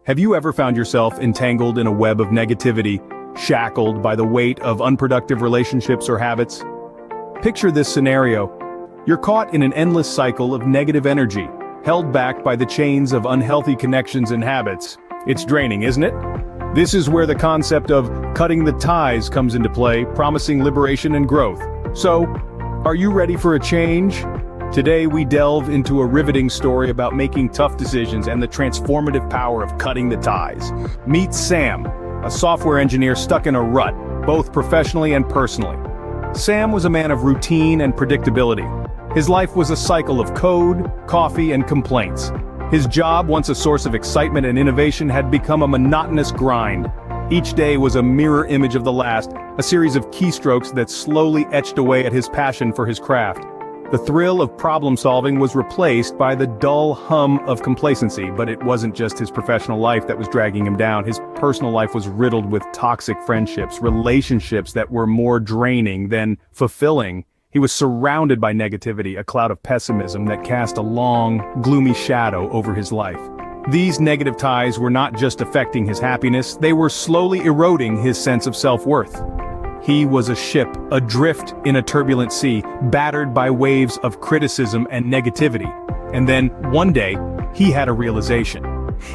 Have you ever found yourself entangled in a web of negativity, shackled by the weight of unproductive relationships or habits? Picture this scenario. You're caught in an endless cycle of negative energy, held back by the chains of unhealthy connections and habits. It's draining, isn't it? This is where the concept of cutting the ties comes into play, promising liberation and growth. So, are you ready for a change? Today we delve into a riveting story about making tough decisions and the transformative power of cutting the ties. Meet Sam, a software engineer stuck in a rut, both professionally and personally. Sam was a man of routine and predictability. His life was a cycle of code, coffee, and complaints. His job, once a source of excitement and innovation, had become a monotonous grind. Each day was a mirror image of the last, a series of keystrokes that slowly etched away at his passion for his craft. The thrill of problem-solving was replaced by the dull hum of complacency, but it wasn't just his professional life that was dragging him down. His personal life was riddled with toxic friendships, relationships that were more draining than fulfilling. He was surrounded by negativity, a cloud of pessimism that cast a long, gloomy shadow over his life. These negative ties were not just affecting his happiness, they were slowly eroding his sense of self-worth. He was a ship, adrift in a turbulent sea, battered by waves of criticism and negativity. And then, one day, he had a realization.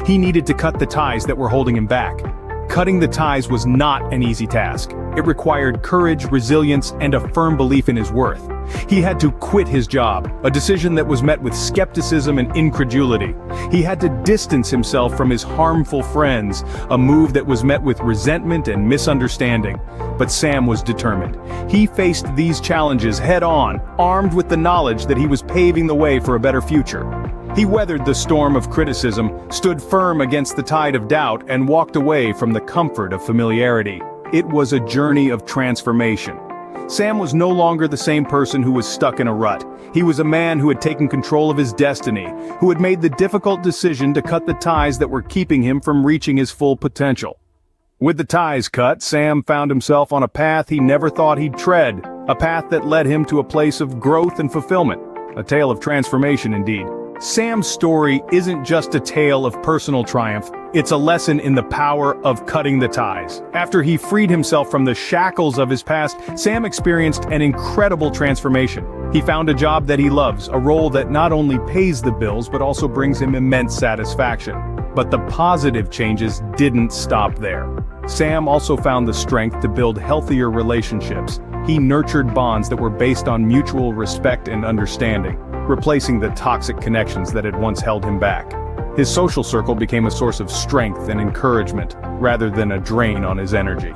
He needed to cut the ties that were holding him back. Cutting the ties was not an easy task. It required courage, resilience, and a firm belief in his worth. He had to quit his job, a decision that was met with skepticism and incredulity. He had to distance himself from his harmful friends, a move that was met with resentment and misunderstanding. But Sam was determined. He faced these challenges head-on, armed with the knowledge that he was paving the way for a better future. He weathered the storm of criticism, stood firm against the tide of doubt, and walked away from the comfort of familiarity. It was a journey of transformation. Sam was no longer the same person who was stuck in a rut. He was a man who had taken control of his destiny, who had made the difficult decision to cut the ties that were keeping him from reaching his full potential. With the ties cut, Sam found himself on a path he never thought he'd tread, a path that led him to a place of growth and fulfillment, a tale of transformation indeed. Sam's story isn't just a tale of personal triumph, it's a lesson in the power of cutting the ties. After he freed himself from the shackles of his past, Sam experienced an incredible transformation. He found a job that he loves, a role that not only pays the bills but also brings him immense satisfaction. But the positive changes didn't stop there. Sam also found the strength to build healthier relationships. He nurtured bonds that were based on mutual respect and understanding, replacing the toxic connections that had once held him back. His social circle became a source of strength and encouragement, rather than a drain on his energy.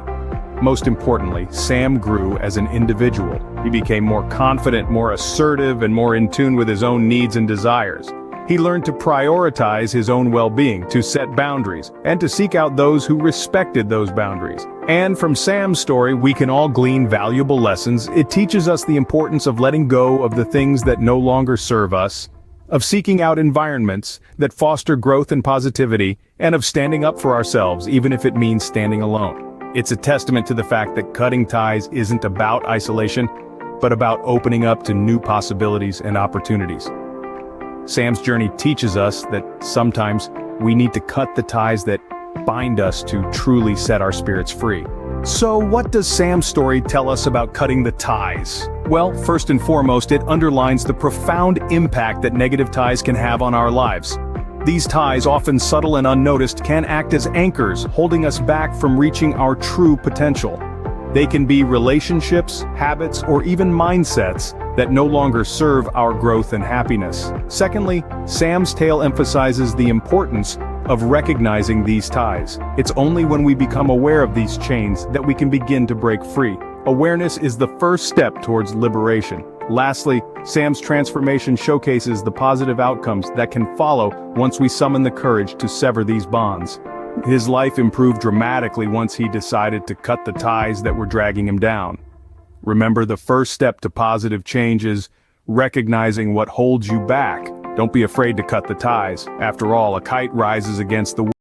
Most importantly, Sam grew as an individual. He became more confident, more assertive, and more in tune with his own needs and desires. He learned to prioritize his own well-being, to set boundaries, and to seek out those who respected those boundaries. And from Sam's story, we can all glean valuable lessons. It teaches us the importance of letting go of the things that no longer serve us, of seeking out environments that foster growth and positivity, and of standing up for ourselves, even if it means standing alone. It's a testament to the fact that cutting ties isn't about isolation, but about opening up to new possibilities and opportunities. Sam's journey teaches us that sometimes we need to cut the ties that bind us to truly set our spirits free. So what does Sam's story tell us about cutting the ties? Well, first and foremost, it underlines the profound impact that negative ties can have on our lives. These ties, often subtle and unnoticed, can act as anchors, holding us back from reaching our true potential. They can be relationships, habits, or even mindsets that no longer serve our growth and happiness. Secondly, Sam's tale emphasizes the importance of recognizing these ties. It's only when we become aware of these chains that we can begin to break free. Awareness is the first step towards liberation. Lastly, Sam's transformation showcases the positive outcomes that can follow once we summon the courage to sever these bonds. His life improved dramatically once he decided to cut the ties that were dragging him down. Remember, the first step to positive change is recognizing what holds you back. Don't be afraid to cut the ties. After all, a kite rises against the wind.